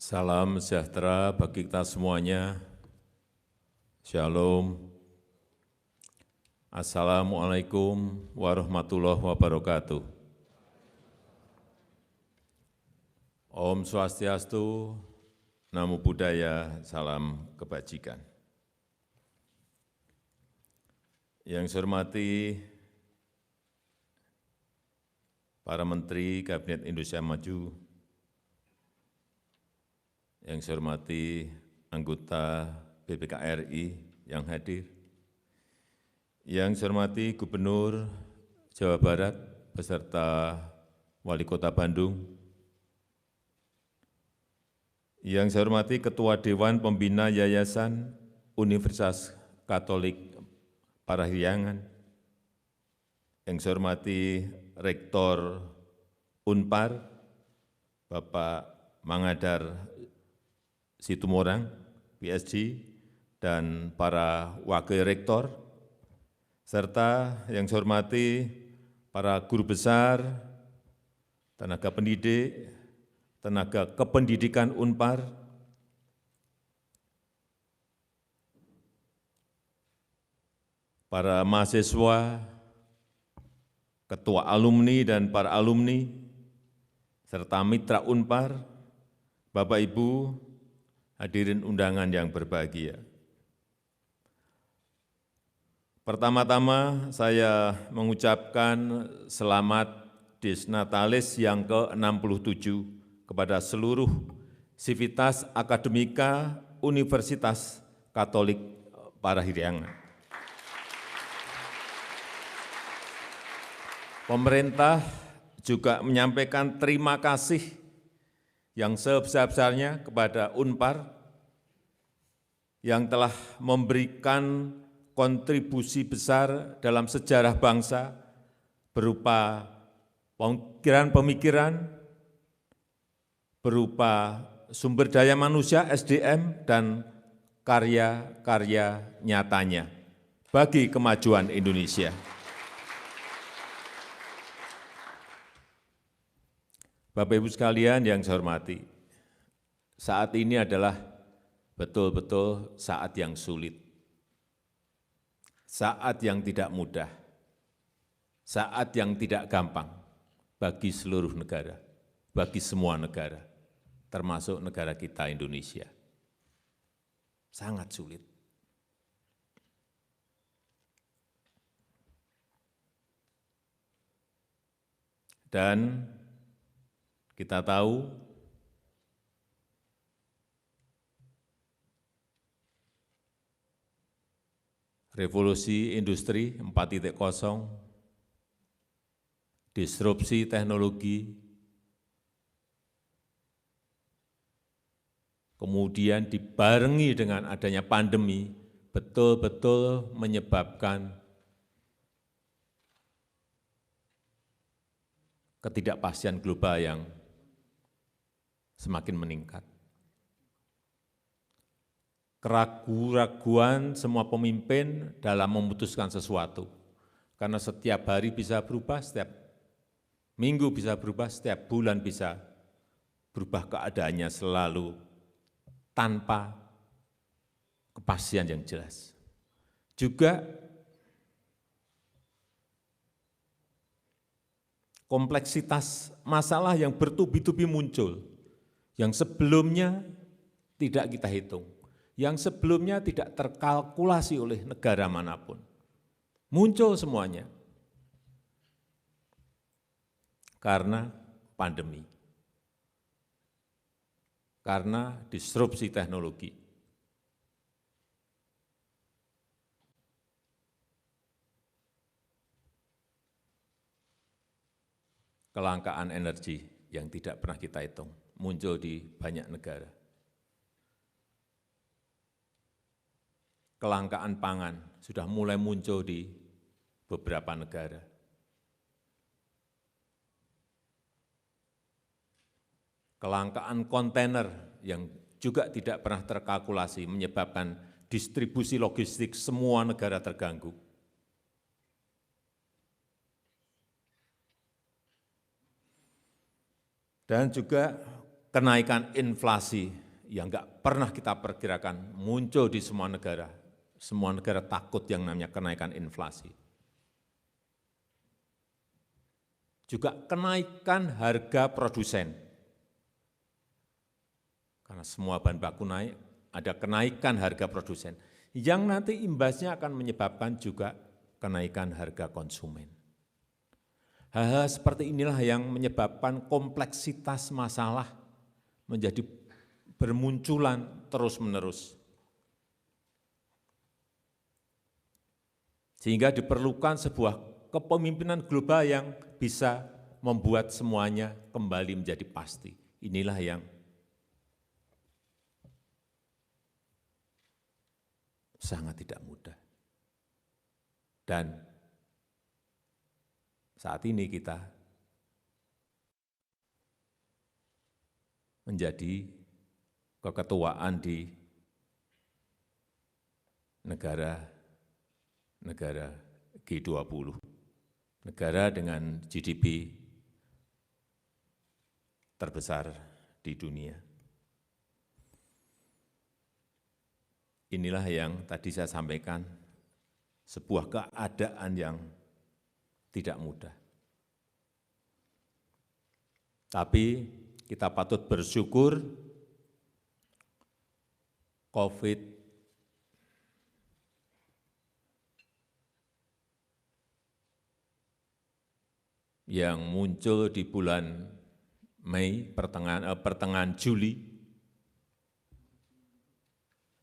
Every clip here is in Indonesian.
Salam sejahtera bagi kita semuanya. Shalom. Assalamualaikum warahmatullahi wabarakatuh. Om Swastiastu, Namo Buddhaya, salam kebajikan. Yang saya hormati para Menteri Kabinet Indonesia Maju, yang saya hormati anggota BPK RI yang hadir, yang saya hormati Gubernur Jawa Barat beserta Wali Kota Bandung, yang saya hormati Ketua Dewan Pembina Yayasan Universitas Katolik Parahyangan, yang saya hormati Rektor Unpar, Bapak Mangadar Situmorang, PSG, dan para Wakil Rektor, serta yang saya hormati para guru besar, tenaga pendidik, tenaga kependidikan Unpar, para mahasiswa, ketua alumni dan para alumni, serta mitra Unpar, Bapak Ibu, hadirin undangan yang berbahagia. Pertama-tama saya mengucapkan selamat Disnatalis yang ke-67 kepada seluruh sivitas akademika Universitas Katolik Parahyangan. Pemerintah juga menyampaikan terima kasih yang sebesar-besarnya kepada Unpar yang telah memberikan kontribusi besar dalam sejarah bangsa berupa pemikiran-pemikiran, berupa sumber daya manusia SDM, dan karya-karya nyatanya bagi kemajuan Indonesia. Bapak Ibu sekalian yang saya hormati, saat ini adalah betul-betul saat yang sulit, saat yang tidak mudah, saat yang tidak gampang bagi seluruh negara, bagi semua negara, termasuk negara kita Indonesia. Sangat sulit. Dan kita tahu revolusi industri 4.0, disrupsi teknologi, kemudian dibarengi dengan adanya pandemi, betul-betul menyebabkan ketidakpastian global yang semakin meningkat. Keraguan semua pemimpin dalam memutuskan sesuatu, karena setiap hari bisa berubah, setiap minggu bisa berubah, setiap bulan bisa berubah keadaannya selalu tanpa kepastian yang jelas. Juga kompleksitas masalah yang bertubi-tubi muncul, yang sebelumnya tidak kita hitung, yang sebelumnya tidak terkalkulasi oleh negara manapun. Muncul semuanya karena pandemi, karena disrupsi teknologi. Kelangkaan energi yang tidak pernah kita hitung muncul di banyak negara. Kelangkaan pangan sudah mulai muncul di beberapa negara. Kelangkaan kontainer yang juga tidak pernah terkalkulasi menyebabkan distribusi logistik semua negara terganggu. Dan juga kenaikan inflasi yang nggak pernah kita perkirakan muncul di semua negara. Semua negara takut yang namanya kenaikan inflasi. Juga kenaikan harga produsen. Karena semua bahan baku naik, ada kenaikan harga produsen. Yang nanti imbasnya akan menyebabkan juga kenaikan harga konsumen. Hal-hal seperti inilah yang menyebabkan kompleksitas masalah menjadi bermunculan terus-menerus. Sehingga diperlukan sebuah kepemimpinan global yang bisa membuat semuanya kembali menjadi pasti. Inilah yang sangat tidak mudah. Dan saat ini kita menjadi keketuaan di negara G20, negara dengan GDP terbesar di dunia. Inilah yang tadi saya sampaikan, sebuah keadaan yang tidak mudah. Tapi kita patut bersyukur COVID yang muncul di bulan Mei, pertengahan Juli,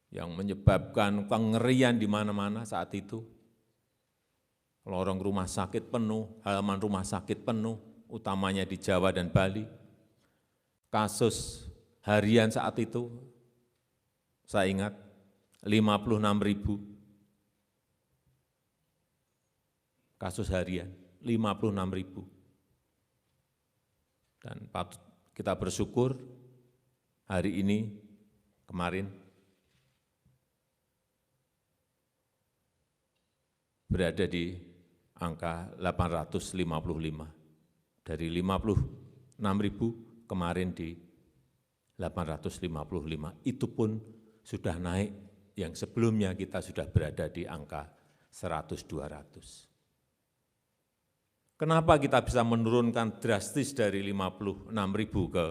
yang menyebabkan kengerian di mana-mana saat itu. Lorong rumah sakit penuh, halaman rumah sakit penuh, utamanya di Jawa dan Bali. Kasus harian saat itu, saya ingat, 56.000 kasus harian, 56.000. Dan patut kita bersyukur hari ini, kemarin, berada di angka 855. Dari 56.000 kemarin di 855. Itu pun sudah naik, yang sebelumnya kita sudah berada di angka 100-200. Kenapa kita bisa menurunkan drastis dari 56.000 ke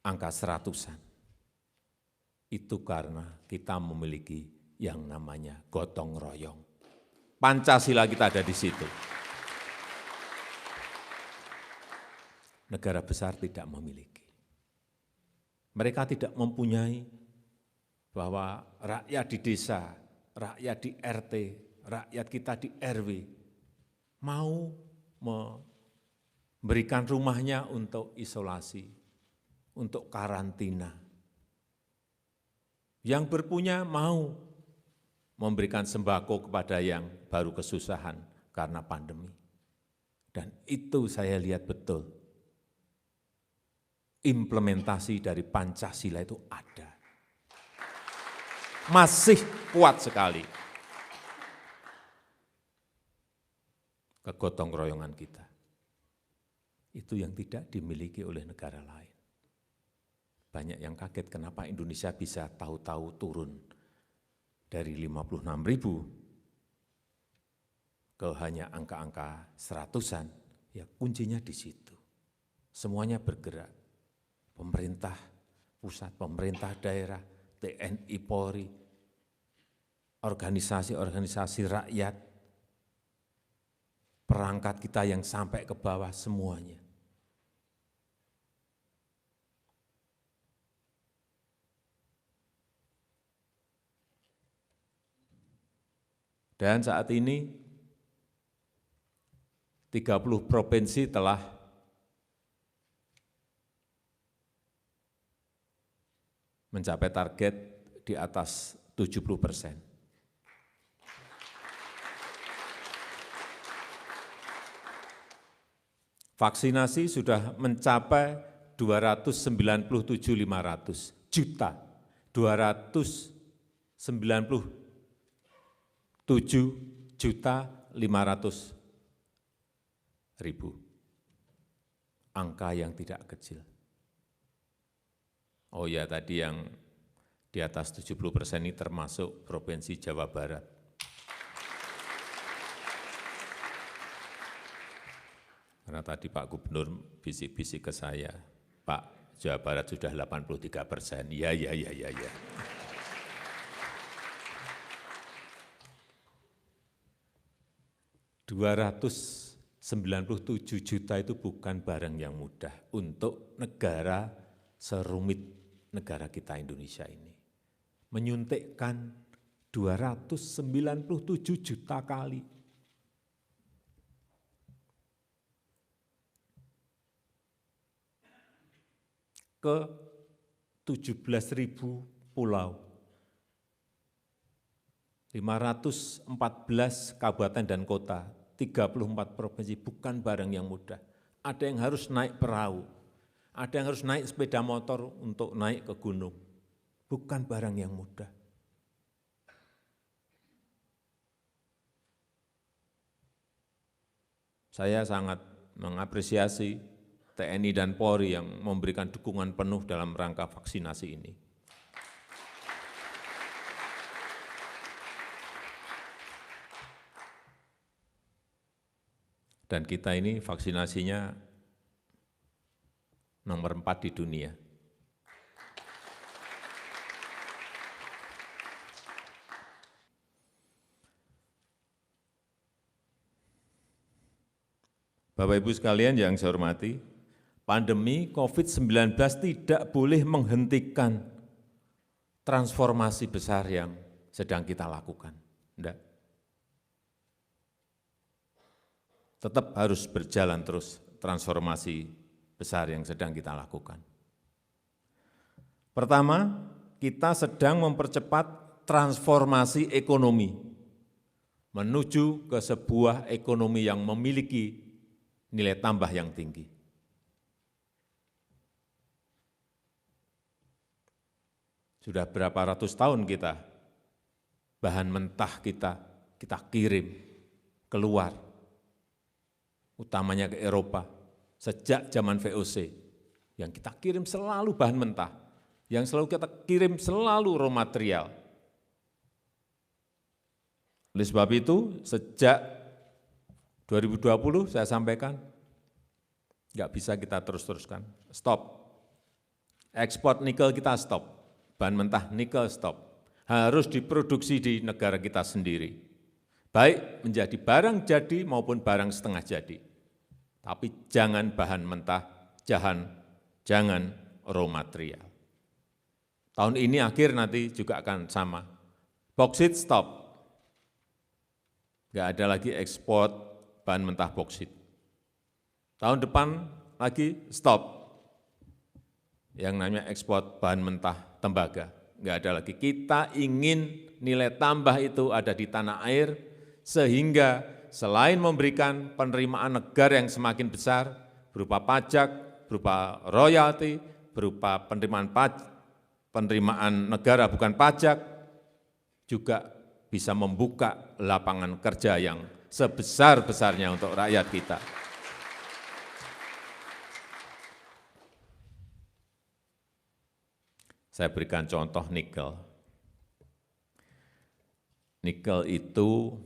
angka 100-an? Itu karena kita memiliki yang namanya gotong royong. Pancasila kita ada di situ. Negara besar tidak memiliki. Mereka tidak mempunyai bahwa rakyat di desa, rakyat di RT, rakyat kita di RW, mau memberikan rumahnya untuk isolasi, untuk karantina. Yang berpunya mau memberikan sembako kepada yang baru kesusahan karena pandemi. Dan itu saya lihat betul, implementasi dari Pancasila itu ada. Masih kuat sekali kegotong royongan kita. Itu yang tidak dimiliki oleh negara lain. Banyak yang kaget kenapa Indonesia bisa tahu-tahu turun dari 56.000 ke hanya angka-angka 100-an. Ya kuncinya di situ. Semuanya bergerak. Pemerintah pusat, pemerintah daerah, TNI, Polri, organisasi-organisasi rakyat, perangkat kita yang sampai ke bawah semuanya. Dan saat ini 30 provinsi telah mencapai target di atas 70%. Vaksinasi sudah mencapai 297.500 juta, 297.500.000. Angka yang tidak kecil. Oh ya, tadi yang di atas 70% ini termasuk Provinsi Jawa Barat. Karena tadi Pak Gubernur bisik-bisik ke saya, Pak, Jawa Barat sudah 83%. Ya. 297 juta itu bukan barang yang mudah untuk negara serumit negara kita Indonesia ini. Menyuntikkan 297 juta kali. Ke 17.000 pulau, 514 kabupaten dan kota, 34 provinsi, bukan barang yang mudah. Ada yang harus naik perahu, ada yang harus naik sepeda motor untuk naik ke gunung. Bukan barang yang mudah. Saya sangat mengapresiasi TNI dan Polri yang memberikan dukungan penuh dalam rangka vaksinasi ini. Dan kita ini vaksinasinya nomor 4 di dunia. Bapak Ibu sekalian yang saya hormati, pandemi COVID-19 tidak boleh menghentikan transformasi besar yang sedang kita lakukan. Tidak. Tetap harus berjalan terus transformasi besar yang sedang kita lakukan. Pertama, kita sedang mempercepat transformasi ekonomi menuju ke sebuah ekonomi yang memiliki nilai tambah yang tinggi. Sudah berapa ratus tahun kita, bahan mentah kita kirim keluar, utamanya ke Eropa, sejak zaman VOC, yang kita kirim selalu bahan mentah, yang selalu kita kirim selalu raw material. Oleh sebab itu, sejak 2020 saya sampaikan, nggak bisa kita terus-teruskan, stop. Ekspor nikel kita stop, bahan mentah nikel stop, harus diproduksi di negara kita sendiri, baik menjadi barang jadi maupun barang setengah jadi. Tapi jangan bahan mentah, jangan raw material. Tahun ini akhir nanti juga akan sama. Boksit stop. Nggak ada lagi ekspor bahan mentah boksit. Tahun depan lagi stop. Yang namanya ekspor bahan mentah tembaga. Nggak ada lagi. Kita ingin nilai tambah itu ada di tanah air, sehingga selain memberikan penerimaan negara yang semakin besar, berupa pajak, berupa royalti, berupa penerimaan negara bukan pajak, juga bisa membuka lapangan kerja yang sebesar-besarnya untuk rakyat kita. Saya berikan contoh nikel. Nikel itu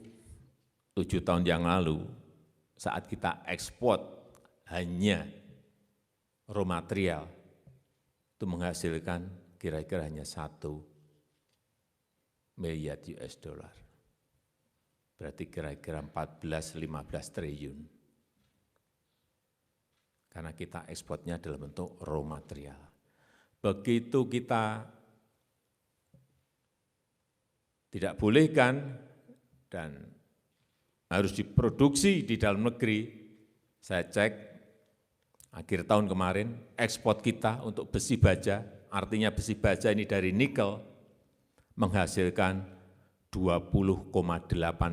7 tahun yang lalu, saat kita ekspor hanya raw material, itu menghasilkan kira-kira hanya 1 miliar US dollar. Berarti kira-kira 14-15 triliun. Karena kita ekspornya dalam bentuk raw material. Begitu kita tidak bolehkan dan harus diproduksi di dalam negeri, saya cek akhir tahun kemarin, ekspor kita untuk besi baja, artinya besi baja ini dari nikel, menghasilkan 20,8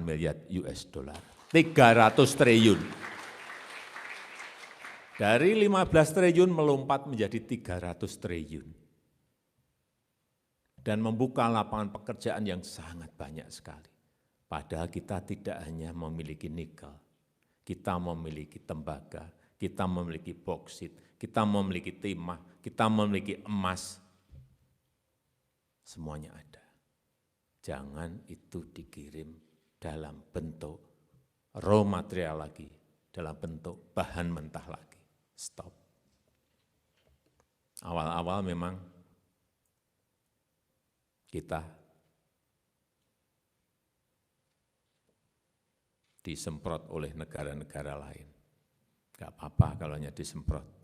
miliar US dollar, 300 triliun. Dari 15 triliun melompat menjadi 300 triliun. Dan membuka lapangan pekerjaan yang sangat banyak sekali. Padahal kita tidak hanya memiliki nikel, kita memiliki tembaga, kita memiliki boksit, kita memiliki timah, kita memiliki emas, semuanya ada. Jangan itu dikirim dalam bentuk raw material lagi, dalam bentuk bahan mentah lagi. Stop. Awal-awal memang kita disemprot oleh negara-negara lain. Enggak apa-apa kalau hanya disemprot.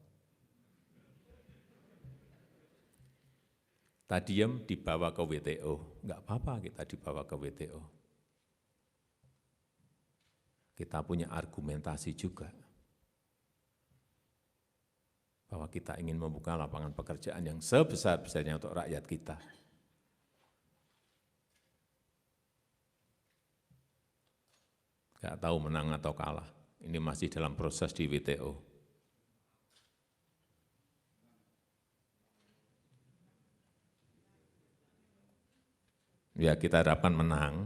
Tadiem dibawa ke WTO, enggak apa-apa kita dibawa ke WTO. Kita punya argumentasi juga bahwa kita ingin membuka lapangan pekerjaan yang sebesar-besarnya untuk rakyat kita. Enggak tahu menang atau kalah, ini masih dalam proses di WTO. Ya, kita harapkan menang.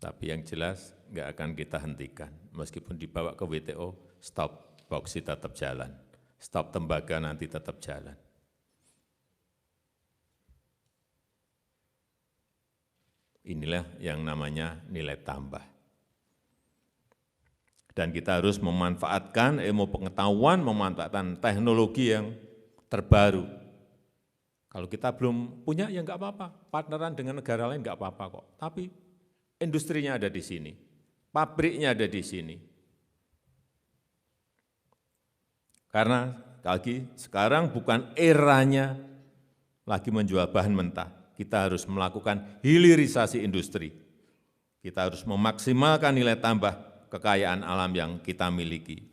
Tapi yang jelas nggak akan kita hentikan. Meskipun dibawa ke WTO, stop boksit tetap jalan. Stop tembaga nanti tetap jalan. Inilah yang namanya nilai tambah. Dan kita harus memanfaatkan ilmu pengetahuan, memanfaatkan teknologi yang terbaru. Kalau kita belum punya, ya enggak apa-apa. Partneran dengan negara lain enggak apa-apa kok. Tapi industrinya ada di sini, pabriknya ada di sini. Karena lagi sekarang bukan eranya lagi menjual bahan mentah. Kita harus melakukan hilirisasi industri. Kita harus memaksimalkan nilai tambah kekayaan alam yang kita miliki.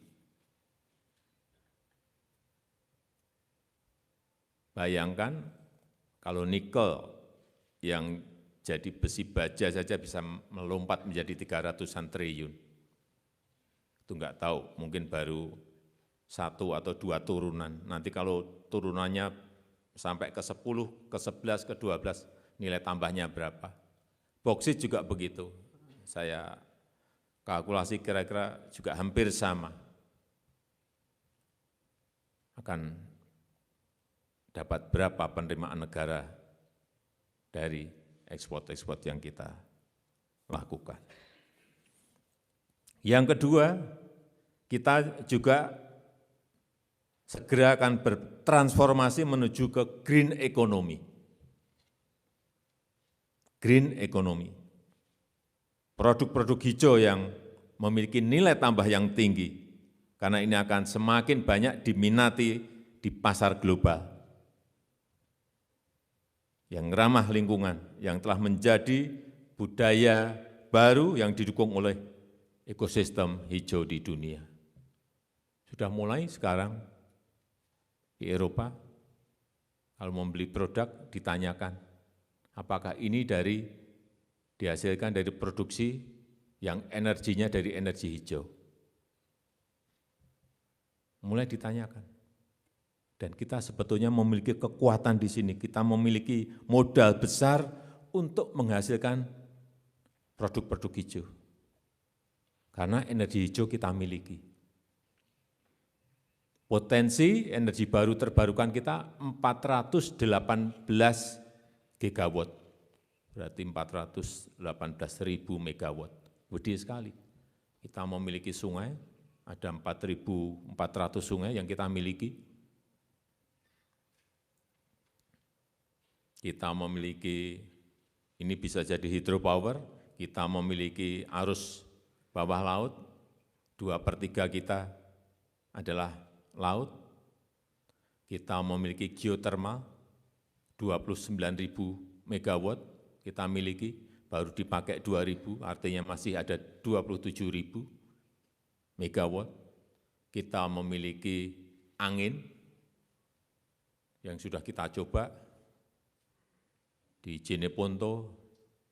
Bayangkan kalau nikel yang jadi besi baja saja bisa melompat menjadi 300-an triliun. Itu enggak tahu, mungkin baru 1 atau 2 turunan. Nanti kalau turunannya sampai ke 10, ke 11, ke 12, nilai tambahnya berapa. Boksit juga begitu. Saya kalkulasi kira-kira juga hampir sama. Akan dapat berapa penerimaan negara dari ekspor-ekspor yang kita lakukan. Yang kedua, kita juga segera akan bertransformasi menuju ke green economy. Green economy. Produk-produk hijau yang memiliki nilai tambah yang tinggi, karena ini akan semakin banyak diminati di pasar global. Yang ramah lingkungan, yang telah menjadi budaya baru yang didukung oleh ekosistem hijau di dunia. Sudah mulai sekarang di Eropa, kalau membeli produk ditanyakan, apakah ini dihasilkan dari produksi yang energinya dari energi hijau. Mulai ditanyakan. Dan kita sebetulnya memiliki kekuatan di sini, kita memiliki modal besar untuk menghasilkan produk-produk hijau. Karena energi hijau kita miliki. Potensi energi baru terbarukan kita 418 gigawatt. Berarti 418.000 megawatt, gede sekali. Kita memiliki sungai, ada 4.400 sungai yang kita miliki. Kita memiliki, ini bisa jadi hydropower, kita memiliki arus bawah laut, 2/3 kita adalah laut. Kita memiliki geothermal, 29.000 megawatt, kita miliki, baru dipakai 2.000, artinya masih ada 27.000 megawatt. Kita memiliki angin yang sudah kita coba di Jeneponto,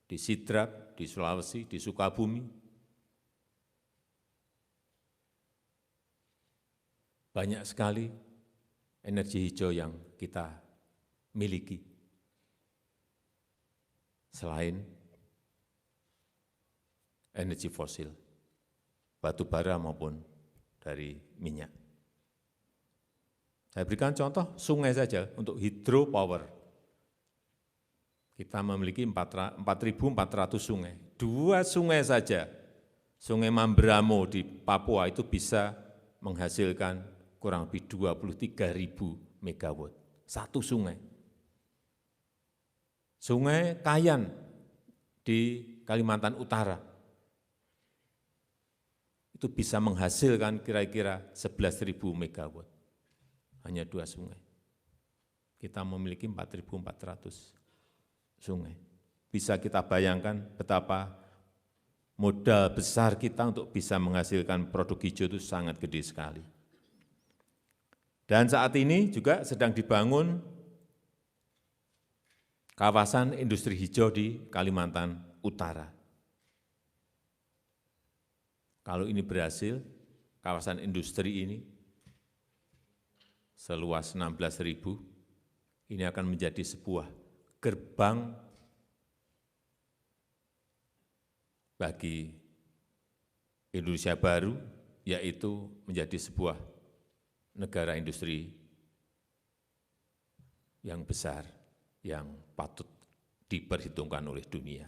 di Sidrap, di Sulawesi, di Sukabumi. Banyak sekali energi hijau yang kita miliki. Selain energi fosil, batu bara maupun dari minyak. Saya berikan contoh sungai saja untuk hydropower. Kita memiliki 4.400 sungai. 2 sungai saja, Sungai Mamberamo di Papua itu bisa menghasilkan kurang lebih 23.000 megawatt. Satu sungai. Sungai Kayan di Kalimantan Utara itu bisa menghasilkan kira-kira 11.000 megawatt. Hanya 2 sungai. Kita memiliki 4.400 sungai. Bisa kita bayangkan betapa modal besar kita untuk bisa menghasilkan produk hijau itu sangat gede sekali. Dan saat ini juga sedang dibangun kawasan industri hijau di Kalimantan Utara. Kalau ini berhasil, kawasan industri ini seluas 16.000, ini akan menjadi sebuah gerbang bagi Indonesia baru, yaitu menjadi sebuah negara industri yang besar, yang patut diperhitungkan oleh dunia.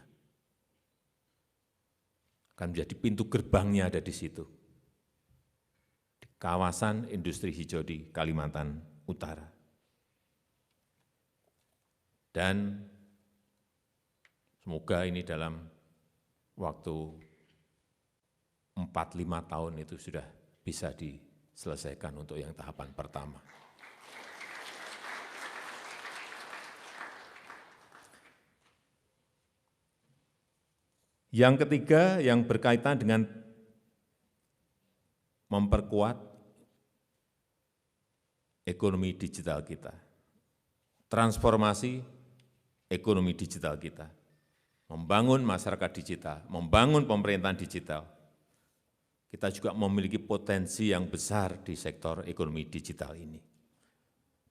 Akan menjadi pintu gerbangnya ada di situ, di kawasan industri hijau di Kalimantan Utara. Dan semoga ini dalam waktu 4-5 tahun itu sudah bisa diselesaikan untuk yang tahapan pertama. Yang ketiga yang berkaitan dengan memperkuat ekonomi digital kita, transformasi ekonomi digital kita, membangun masyarakat digital, membangun pemerintahan digital. Kita juga memiliki potensi yang besar di sektor ekonomi digital ini.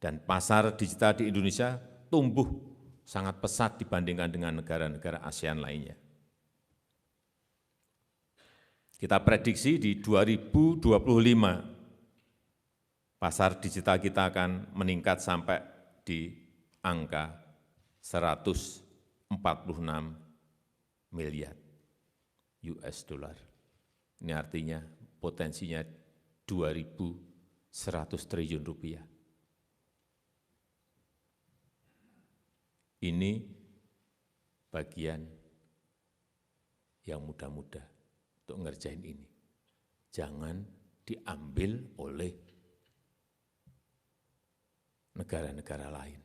Dan pasar digital di Indonesia tumbuh sangat pesat dibandingkan dengan negara-negara ASEAN lainnya. Kita prediksi di 2025, pasar digital kita akan meningkat sampai di angka 146 miliar US dollar. Ini artinya potensinya 2.100 triliun rupiah. Ini bagian yang mudah-mudah untuk ngerjain ini. Jangan diambil oleh negara-negara lain.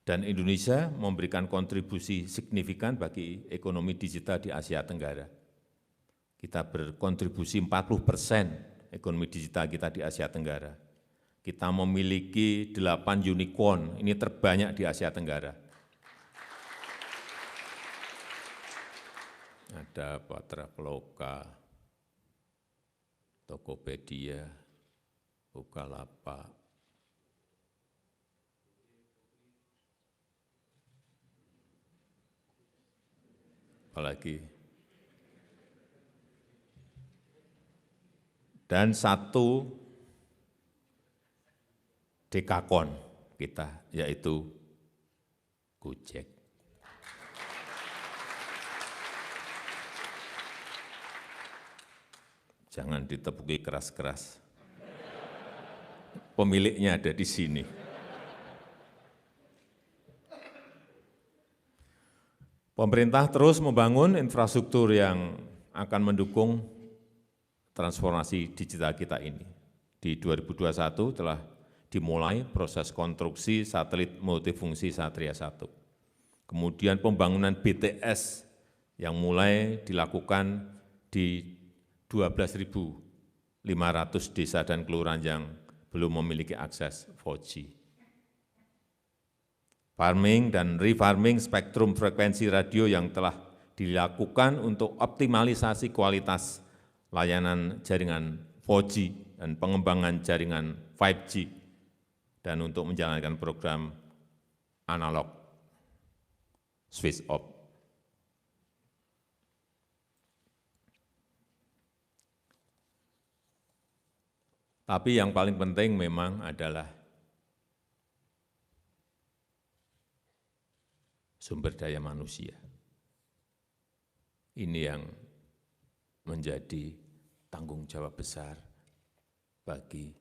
Dan Indonesia memberikan kontribusi signifikan bagi ekonomi digital di Asia Tenggara. Kita berkontribusi 40% ekonomi digital kita di Asia Tenggara. Kita memiliki 8 unicorn, ini terbanyak di Asia Tenggara. Ada Traveloka, Tokopedia, Bukalapak, apalagi, dan 1 dekakon kita, yaitu Gojek. Jangan ditepuki keras-keras. Pemiliknya ada di sini. Pemerintah terus membangun infrastruktur yang akan mendukung transformasi digital kita ini. Di 2021 telah dimulai proses konstruksi satelit multifungsi Satria 1. Kemudian pembangunan BTS yang mulai dilakukan di 12.500 desa dan kelurahan yang belum memiliki akses 4G. Farming dan refarming spektrum frekuensi radio yang telah dilakukan untuk optimalisasi kualitas layanan jaringan 4G dan pengembangan jaringan 5G, dan untuk menjalankan program analog switch off. Tapi yang paling penting memang adalah sumber daya manusia. Ini yang menjadi tanggung jawab besar bagi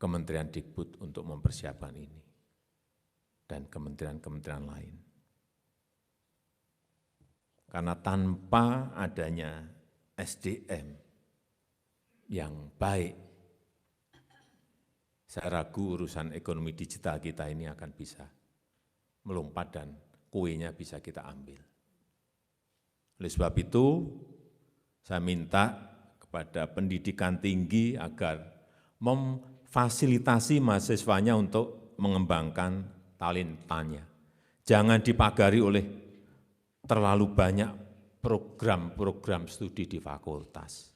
Kementerian Dikbud untuk mempersiapkan ini dan kementerian-kementerian lain. Karena tanpa adanya SDM yang baik, saya ragu urusan ekonomi digital kita ini akan bisa melompat dan kuenya bisa kita ambil. Oleh sebab itu, saya minta kepada pendidikan tinggi agar memfasilitasi mahasiswanya untuk mengembangkan talentanya. Jangan dipagari oleh terlalu banyak program-program studi di fakultas.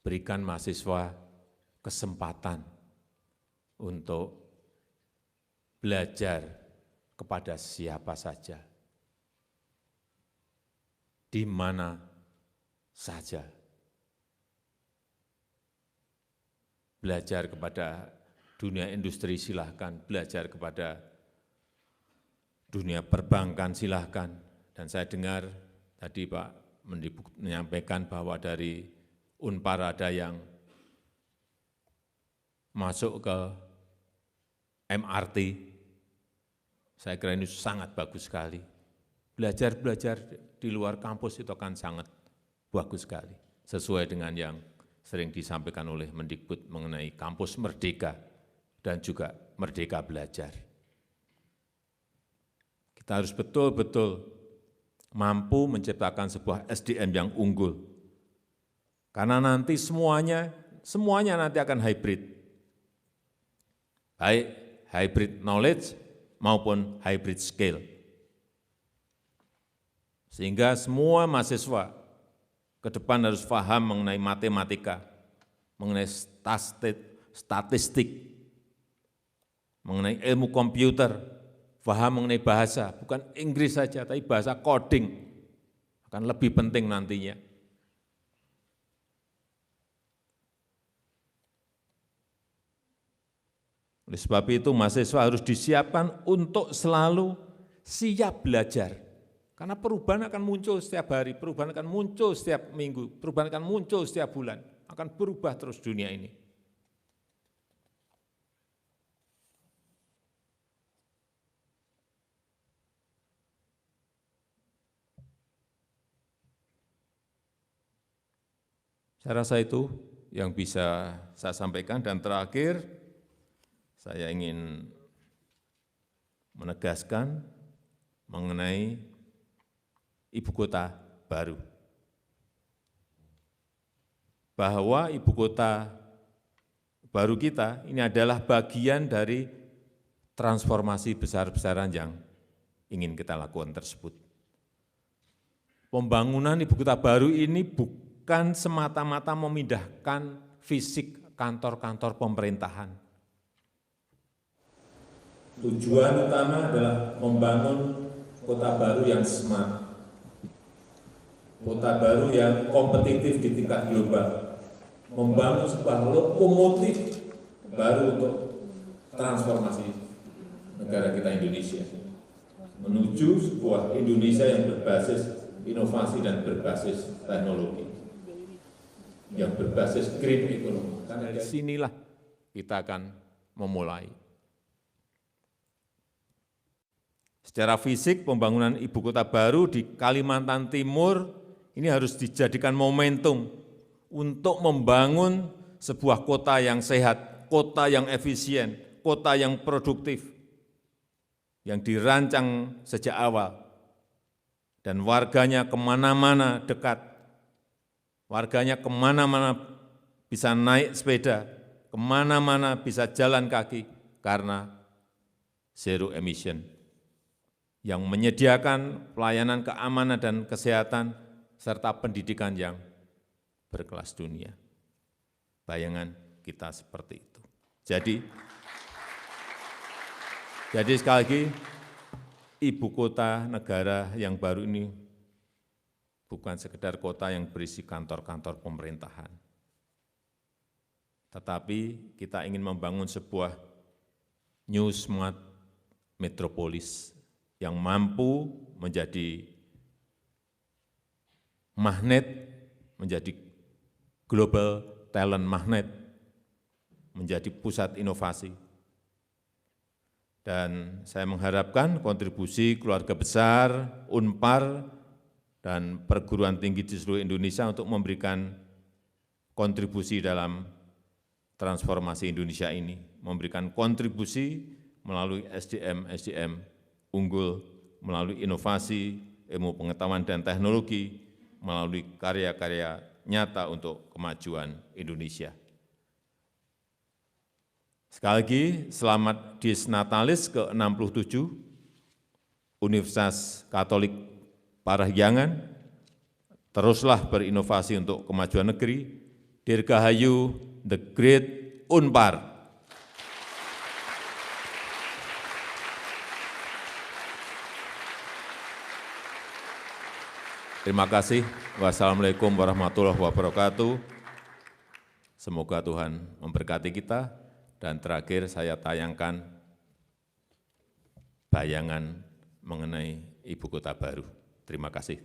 Berikan mahasiswa kesempatan untuk belajar kepada siapa saja, di mana saja. Belajar kepada dunia industri silahkan, belajar kepada dunia perbankan silahkan. Dan saya dengar tadi Pak Mendikbud menyampaikan bahwa dari Unpar ada yang masuk ke MRT. Saya kira ini sangat bagus sekali. Belajar di luar kampus itu akan sangat bagus sekali. Sesuai dengan yang sering disampaikan oleh Mendikbud mengenai kampus merdeka dan juga merdeka belajar. Kita harus betul-betul mampu menciptakan sebuah SDM yang unggul. Karena nanti semuanya nanti akan hybrid. Baik hybrid knowledge maupun hybrid skill. Sehingga semua mahasiswa ke depan harus paham mengenai matematika, mengenai statistik, mengenai ilmu komputer, paham mengenai bahasa, bukan Inggris saja, tapi bahasa coding akan lebih penting nantinya. Oleh sebab itu mahasiswa harus disiapkan untuk selalu siap belajar. Karena perubahan akan muncul setiap hari, perubahan akan muncul setiap minggu, perubahan akan muncul setiap bulan, akan berubah terus dunia ini. Saya rasa itu yang bisa saya sampaikan, dan terakhir saya ingin menegaskan mengenai ibu kota baru. Bahwa ibu kota baru kita ini adalah bagian dari transformasi besar-besaran yang ingin kita lakukan tersebut. Pembangunan ibu kota baru ini bukan semata-mata memindahkan fisik kantor-kantor pemerintahan. Tujuan utama adalah membangun kota baru yang smart, kota baru yang kompetitif di tingkat global, membangun sebuah lokomotif baru untuk transformasi negara kita Indonesia, menuju sebuah Indonesia yang berbasis inovasi dan berbasis teknologi, yang berbasis green economy. Karena dari sinilah kita akan memulai. Secara fisik, pembangunan ibu kota baru di Kalimantan Timur ini harus dijadikan momentum untuk membangun sebuah kota yang sehat, kota yang efisien, kota yang produktif, yang dirancang sejak awal, dan warganya kemana-mana dekat, warganya kemana-mana bisa naik sepeda, kemana-mana bisa jalan kaki, karena zero emission, yang menyediakan pelayanan keamanan dan kesehatan, serta pendidikan yang berkelas dunia. Bayangan kita seperti itu. Jadi sekali lagi, ibu kota negara yang baru ini bukan sekedar kota yang berisi kantor-kantor pemerintahan. Tetapi kita ingin membangun sebuah new smart metropolis yang mampu menjadi magnet, menjadi global talent magnet, menjadi pusat inovasi. Dan saya mengharapkan kontribusi keluarga besar, Unpar, dan perguruan tinggi di seluruh Indonesia untuk memberikan kontribusi dalam transformasi Indonesia ini, memberikan kontribusi melalui SDM unggul, melalui inovasi, ilmu pengetahuan dan teknologi, melalui karya-karya nyata untuk kemajuan Indonesia. Sekali lagi, selamat Dies Natalis ke-67, Universitas Katolik Parahyangan, teruslah berinovasi untuk kemajuan negeri. Dirgahayu the Great Unpar. Terima kasih. Wassalamualaikum warahmatullahi wabarakatuh. Semoga Tuhan memberkati kita. Dan terakhir saya tayangkan bayangan mengenai ibu kota baru. Terima kasih.